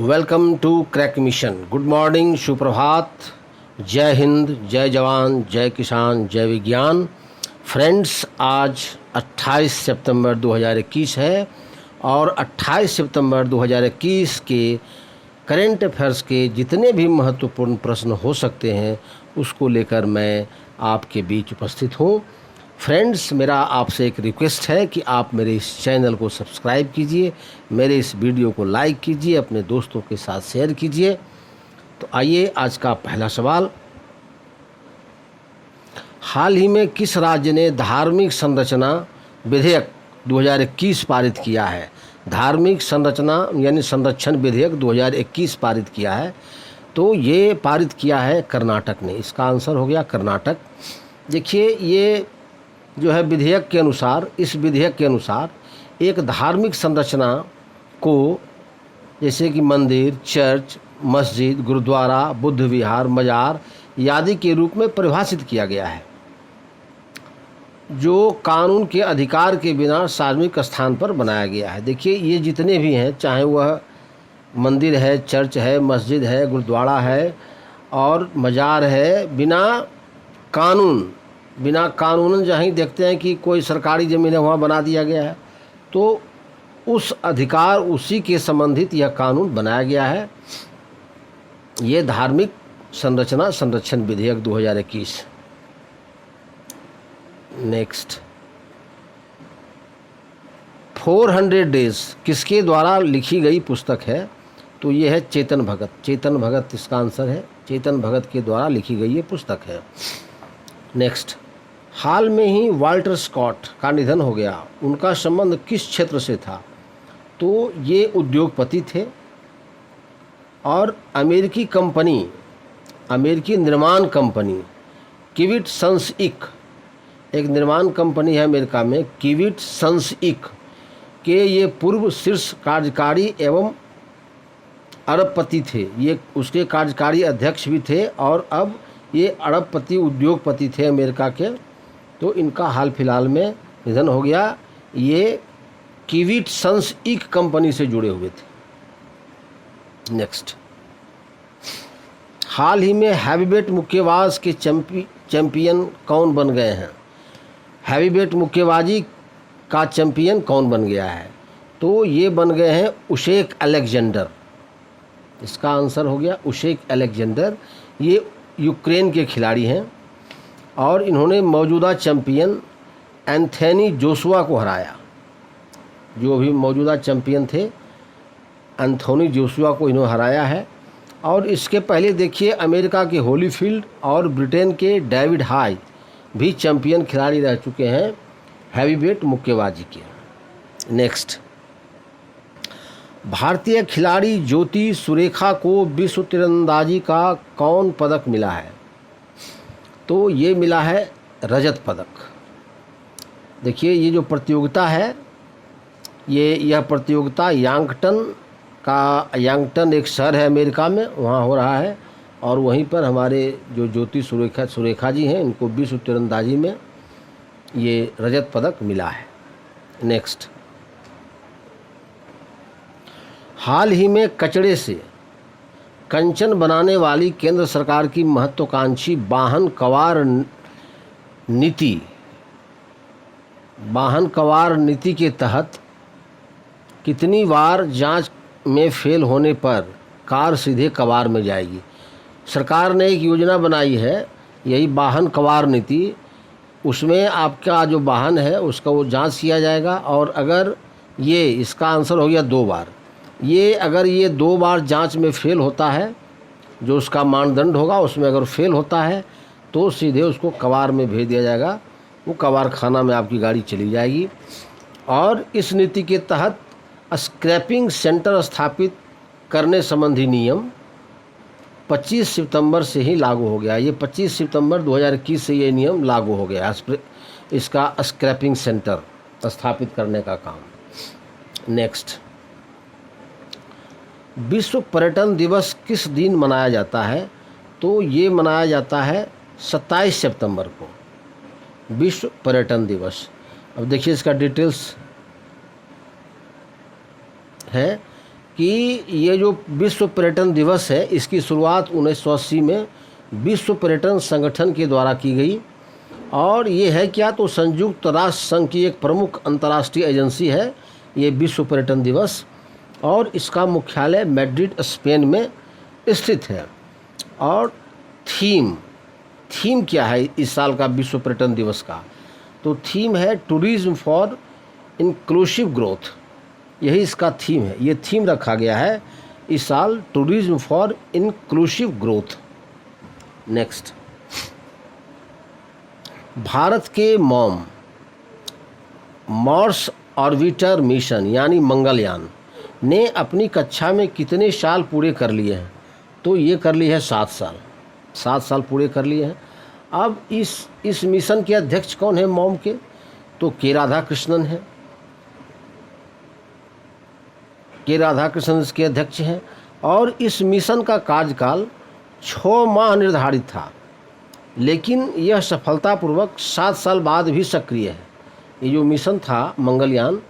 Welcome to crack mission. Good morning, सुप्रभात, जय हिंद, जय जवान, जय किसान, जय विज्ञान। फ्रेंड्स, आज 28 सितंबर 2021 है और 28 सितंबर 2021 के करेंट अफेयर्स के जितने भी महत्वपूर्ण प्रश्न हो सकते हैं उसको लेकर मैं आपके बीच उपस्थित हूँ। फ्रेंड्स, मेरा आपसे एक रिक्वेस्ट है कि आप मेरे इस चैनल को सब्सक्राइब कीजिए, मेरे इस वीडियो को लाइक कीजिए, अपने दोस्तों के साथ शेयर कीजिए। तो आइए, आज का पहला सवाल, हाल ही में किस राज्य ने धार्मिक संरचना विधेयक 2021 पारित किया है? धार्मिक संरचना यानी संरक्षण विधेयक 2021 पारित किया है। तो ये पारित किया है कर्नाटक ने। इसका आंसर हो गया कर्नाटक। देखिए, ये जो है विधेयक के अनुसार, इस विधेयक के अनुसार एक धार्मिक संरचना को जैसे कि मंदिर, चर्च, मस्जिद, गुरुद्वारा, बुद्ध विहार, मजार आदि के रूप में परिभाषित किया गया है, जो कानून के अधिकार के बिना सार्वजनिक स्थान पर बनाया गया है। देखिए, ये जितने भी हैं, चाहे वह मंदिर है, चर्च है, मस्जिद है, गुरुद्वारा है और मजार है, बिना कानूनन जहाँ देखते हैं कि कोई सरकारी ज़मीन है वहाँ बना दिया गया है, तो उस अधिकार उसी के संबंधित यह कानून बनाया गया है। ये धार्मिक संरचना संरक्षण विधेयक 2021। नेक्स्ट, 400 डेज किसके द्वारा लिखी गई पुस्तक है? तो ये है चेतन भगत। चेतन भगत इसका आंसर है। चेतन भगत के द्वारा लिखी गई ये पुस्तक है। नेक्स्ट, हाल में ही वाल्टर स्कॉट का निधन हो गया। उनका संबंध किस क्षेत्र से था? तो ये उद्योगपति थे और अमेरिकी निर्माण कंपनी किविट सन्स इंक, एक निर्माण कंपनी है अमेरिका में, किविट सन्स इंक के ये पूर्व शीर्ष कार्यकारी एवं अरबपति थे। ये उसके कार्यकारी अध्यक्ष भी थे और अब ये अरबपति उद्योगपति थे अमेरिका के। तो इनका हाल फिलहाल में निधन हो गया। ये किविट सन्स इंक कंपनी से जुड़े हुए थे। नेक्स्ट, हाल ही में हैवीवेट मुक्केबाज के चैंपियन कौन बन गए हैं? हैवीवेट मुक्केबाजी का चैंपियन कौन बन गया है? तो ये बन गए हैं उशेक अलेक्जेंडर। इसका आंसर हो गया उशेक अलेक्जेंडर। ये यूक्रेन के खिलाड़ी हैं और इन्होंने मौजूदा चैंपियन एंथोनी जोशुआ को हराया। जो भी मौजूदा चैंपियन थे एंथोनी जोशुआ को इन्होंने हराया है। और इसके पहले देखिए, अमेरिका के होलीफील्ड और ब्रिटेन के डेविड हाई भी चैंपियन खिलाड़ी रह चुके हैं हैवीवेट मुक्केबाजी के। नेक्स्ट, भारतीय खिलाड़ी ज्योति सुरेखा को विश्व तीरंदाजी का कौन पदक मिला है? तो ये मिला है रजत पदक। देखिए, ये जो प्रतियोगिता है, यह प्रतियोगिता यांगटन एक शहर है अमेरिका में, वहाँ हो रहा है और वहीं पर हमारे जो ज्योति सुरेखा जी हैं, इनको विश्व तीरंदाजी में ये रजत पदक मिला है। नेक्स्ट, हाल ही में कचड़े से कंचन बनाने वाली केंद्र सरकार की महत्वाकांक्षी वाहन कवार नीति के तहत कितनी बार जांच में फेल होने पर कार सीधे कवार में जाएगी? सरकार ने एक योजना बनाई है, यही वाहन कवार नीति। उसमें आपका जो वाहन है उसका वो जांच किया जाएगा और अगर ये, इसका आंसर हो गया 2 बार। अगर ये 2 बार जांच में फेल होता है, जो उसका मानदंड होगा उसमें अगर फेल होता है तो सीधे उसको कवार में भेज दिया जाएगा। वो कवार खाना में आपकी गाड़ी चली जाएगी। और इस नीति के तहत स्क्रैपिंग सेंटर स्थापित करने संबंधी नियम 25 सितंबर से ही लागू हो गया। ये 25 सितंबर 2021 से ये नियम लागू हो गया, इसका स्क्रैपिंग सेंटर स्थापित करने का काम। नेक्स्ट, विश्व पर्यटन दिवस किस दिन मनाया जाता है? तो ये मनाया जाता है 27 सितंबर को, विश्व पर्यटन दिवस। अब देखिए, इसका डिटेल्स है कि ये जो विश्व पर्यटन दिवस है इसकी शुरुआत 1980 में विश्व पर्यटन संगठन के द्वारा की गई। और ये है क्या, तो संयुक्त राष्ट्र संघ की एक प्रमुख अंतर्राष्ट्रीय एजेंसी है ये विश्व पर्यटन दिवस, और इसका मुख्यालय मैड्रिड स्पेन में स्थित है। और थीम क्या है इस साल का विश्व पर्यटन दिवस का, तो थीम है टूरिज्म फॉर इंक्लूसिव ग्रोथ, यही इसका थीम है। ये थीम रखा गया है इस साल, tourism for inclusive growth. Next, Bharat के मार्स ऑर्बिटर मिशन यानी मंगलयान ने अपनी कक्षा में कितने साल पूरे कर लिए हैं, तो ये कर लिए हैं 7 साल पूरे कर लिए हैं। अब इस मिशन के अध्यक्ष कौन है मॉम के, तो के राधाकृष्णन है, के राधाकृष्णन इसके अध्यक्ष हैं। और इस मिशन का कार्यकाल 6 माह निर्धारित था, लेकिन यह सफलतापूर्वक 7 साल बाद भी सक्रिय है। ये जो मिशन था मंगलयान,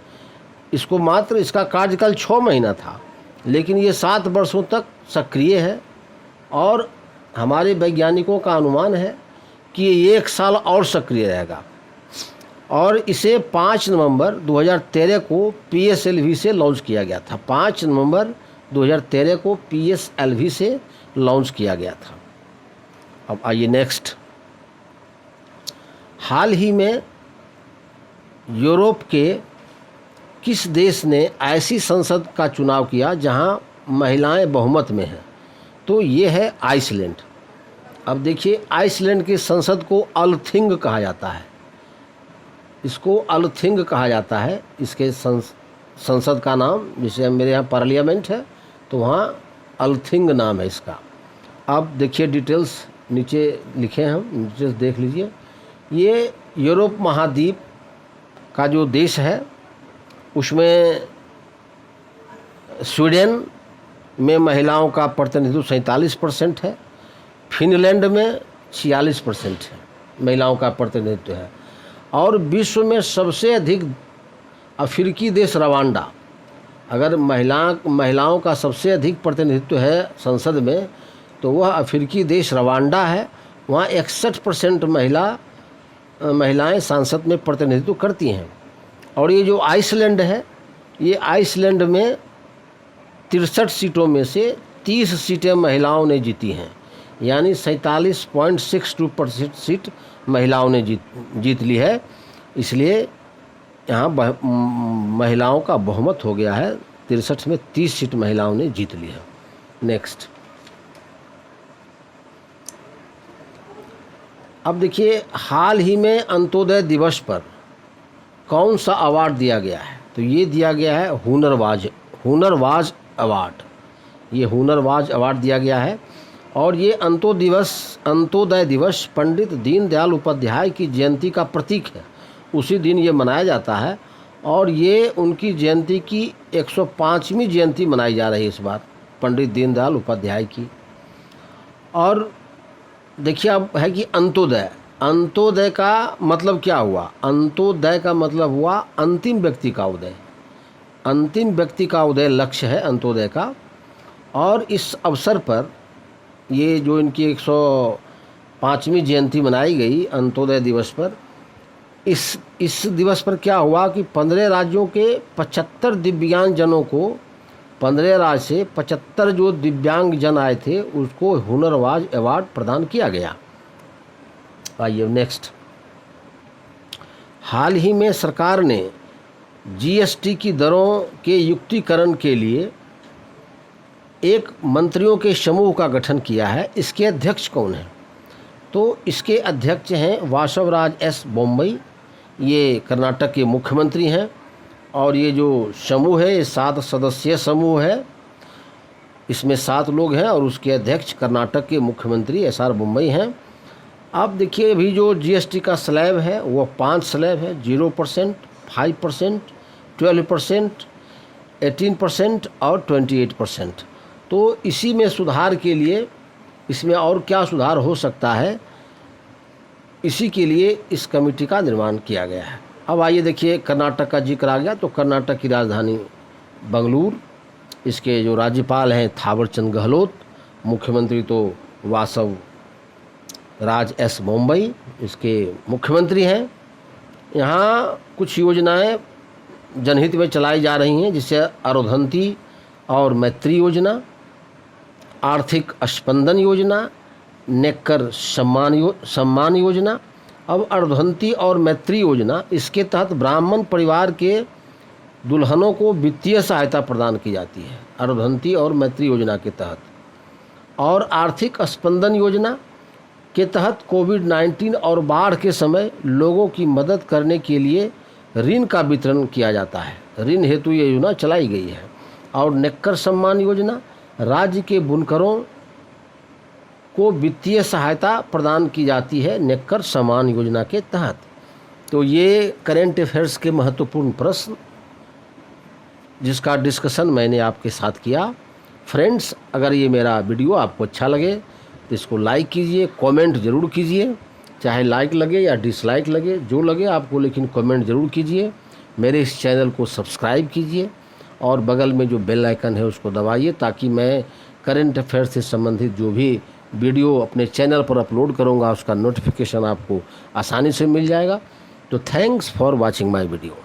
इसको मात्र इसका कार्यकाल 6 महीना था, लेकिन ये 7 वर्षों तक सक्रिय है। और हमारे वैज्ञानिकों का अनुमान है कि ये 1 साल और सक्रिय रहेगा। और इसे 5 नवंबर 2013 को PSLV से लॉन्च किया गया था। 5 नवंबर 2013 को PSLV से लॉन्च किया गया था। अब आइए नेक्स्ट, हाल ही में यूरोप के किस देश ने ऐसी संसद का चुनाव किया जहां महिलाएं बहुमत में हैं, तो ये है आइसलैंड। अब देखिए, आइसलैंड की संसद को अलथिंग कहा जाता है, इसको अलथिंग कहा जाता है। इसके संसद का नाम, जैसे मेरे यहाँ पार्लियामेंट है तो वहाँ अलथिंग नाम है इसका। अब देखिए डिटेल्स नीचे लिखे हैं, हम डिटेल्स देख लीजिए। ये यूरोप महाद्वीप का जो देश है उसमें स्वीडन में महिलाओं का प्रतिनिधित्व 47% है, फिनलैंड में 46% है महिलाओं का प्रतिनिधित्व है। और विश्व में सबसे अधिक अफ्रीकी देश रवांडा, अगर महिलाओं का सबसे अधिक प्रतिनिधित्व है संसद में तो वह अफ्रीकी देश रवांडा है। वहाँ 61% महिलाएं संसद में प्रतिनिधित्व करती हैं। और ये जो आइसलैंड है, ये आइसलैंड में 63 सीटों में से 30 सीटें महिलाओं ने जीती हैं, यानी 47.62% सीट महिलाओं ने जीत ली है। इसलिए यहाँ महिलाओं का बहुमत हो गया है, 63 में 30 सीट महिलाओं ने जीत ली है। नेक्स्ट, अब देखिए, हाल ही में अंत्योदय दिवस पर कौन सा अवार्ड दिया गया है, तो ये दिया गया है हुनरवाज अवार्ड। ये हुनरवाज अवार्ड दिया गया है। और ये अंत्योदय दिवस पंडित दीनदयाल उपाध्याय की जयंती का प्रतीक है, उसी दिन ये मनाया जाता है। और ये उनकी जयंती की 105वीं जयंती मनाई जा रही है इस बार, पंडित दीनदयाल उपाध्याय की। और देखिए, अब है कि अंत्योदय का मतलब क्या हुआ, अंत्योदय का मतलब हुआ अंतिम व्यक्ति का उदय, अंतिम व्यक्ति का उदय लक्ष्य है अंत्योदय का। और इस अवसर पर ये जो इनकी 105वीं जयंती मनाई गई अंत्योदय दिवस पर, इस दिवस पर क्या हुआ कि 15 राज्यों के 75 दिव्यांग जनों को, 15 राज्य से 75 जो दिव्यांग जन आए थे उसको हुनरवाज अवार्ड प्रदान किया गया। आइए नेक्स्ट, हाल ही में सरकार ने GST की दरों के युक्तिकरण के लिए एक मंत्रियों के समूह का गठन किया है। इसके अध्यक्ष कौन हैं, तो इसके अध्यक्ष हैं वासवराज एस बोम्मई, ये कर्नाटक के मुख्यमंत्री हैं। और ये जो समूह है ये 7 सदस्यीय समूह है, इसमें 7 लोग हैं और उसके अध्यक्ष कर्नाटक के मुख्यमंत्री SR बोम्मई हैं। अब देखिए, अभी जो GST का स्लैब है वो 5 स्लैब है, 0%, 5%, 12%, 18% और 28%। तो इसी में सुधार के लिए, इसमें और क्या सुधार हो सकता है, इसी के लिए इस कमेटी का निर्माण किया गया है। अब आइए देखिए, कर्नाटक का जिक्र आ गया तो कर्नाटक की राजधानी बेंगलुरु, इसके जो राज्यपाल हैं थावरचंद गहलोत, मुख्यमंत्री तो वासव राज एस मुंबई इसके मुख्यमंत्री हैं। यहाँ कुछ योजनाएं जनहित में चलाई जा रही हैं, जिससे अरुंधति और मैत्री योजना, आर्थिक स्पंदन योजना, नेकर सम्मान योजना। अब अरुंधति और मैत्री योजना, इसके तहत ब्राह्मण परिवार के दुल्हनों को वित्तीय सहायता प्रदान की जाती है अरुंधति और मैत्री योजना के तहत। और आर्थिक स्पंदन योजना के तहत कोविड-19 और बाढ़ के समय लोगों की मदद करने के लिए ऋण का वितरण किया जाता है। ऋण हेतु ये योजना चलाई गई है। और नेकर सम्मान योजना, राज्य के बुनकरों को वित्तीय सहायता प्रदान की जाती है नेकर सम्मान योजना के तहत। तो ये करेंट अफेयर्स के महत्वपूर्ण प्रश्न जिसका डिस्कशन मैंने आपके साथ किया। फ्रेंड्स, अगर ये मेरा वीडियो आपको अच्छा लगे तो इसको लाइक कीजिए, कमेंट ज़रूर कीजिए, चाहे लाइक लगे या डिसलाइक लगे, जो लगे आपको, लेकिन कमेंट ज़रूर कीजिए। मेरे इस चैनल को सब्सक्राइब कीजिए और बगल में जो बेल आइकन है उसको दबाइए, ताकि मैं करंट अफेयर से संबंधित जो भी वीडियो अपने चैनल पर अपलोड करूँगा उसका नोटिफिकेशन आपको आसानी से मिल जाएगा। तो thanks for watching my video.